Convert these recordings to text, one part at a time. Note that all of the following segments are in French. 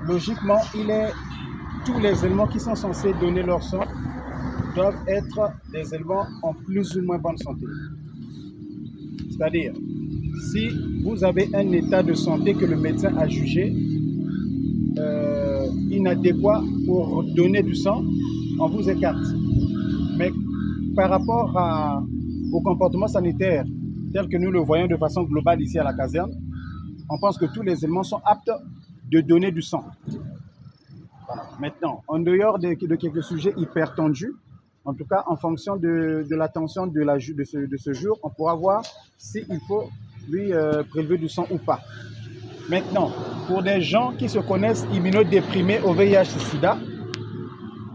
logiquement, tous les éléments qui sont censés donner leur sang doivent être des éléments en plus ou moins bonne santé. C'est-à-dire, si vous avez un état de santé que le médecin a jugé inadéquat pour donner du sang, on vous écarte. Mais par rapport au comportement sanitaire tel que nous le voyons de façon globale ici à la caserne, on pense que tous les éléments sont aptes de donner du sang. Voilà. Maintenant, en dehors de quelques sujets hyper tendus, en tout cas en fonction de la tension de ce jour, on pourra voir s'il faut lui prélever du sang ou pas. Maintenant, pour des gens qui se connaissent immunodéprimés au VIH-Sida,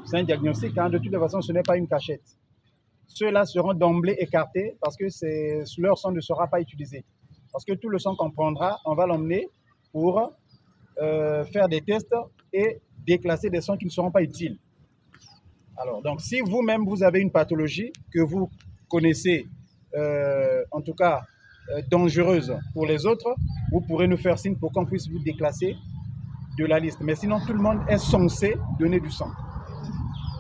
c'est un diagnostic, de toute façon ce n'est pas une cachette. Ceux-là seront d'emblée écartés parce que leur sang ne sera pas utilisé. Parce que tout le sang qu'on prendra, on va l'emmener pour faire des tests et déclasser des sangs qui ne seront pas utiles. Alors, donc, si vous-même, vous avez une pathologie que vous connaissez, en tout cas, dangereuse pour les autres, vous pourrez nous faire signe pour qu'on puisse vous déclasser de la liste. Mais sinon, tout le monde est censé donner du sang.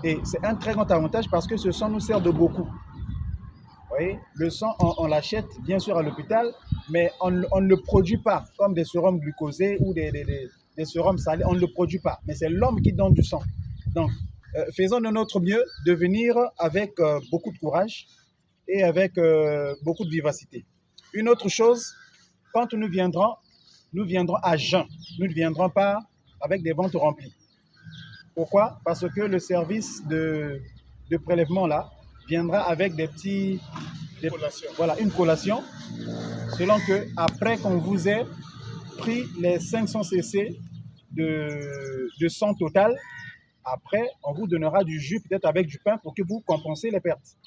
Et c'est un très grand avantage parce que ce sang nous sert de beaucoup. Vous voyez, le sang, on l'achète bien sûr à l'hôpital, mais on ne le produit pas, comme des sérums glucosés ou des sérums salés, on ne le produit pas. Mais c'est l'homme qui donne du sang. Donc, faisons de notre mieux de venir avec beaucoup de courage et avec beaucoup de vivacité. Une autre chose, quand nous viendrons à jeun. Nous ne viendrons pas avec des ventres remplis. Pourquoi? Parce que le service de prélèvement là viendra avec une collation, selon que après qu'on vous ait pris les 500 cc de sang total, après on vous donnera du jus peut-être avec du pain pour que vous compensiez les pertes.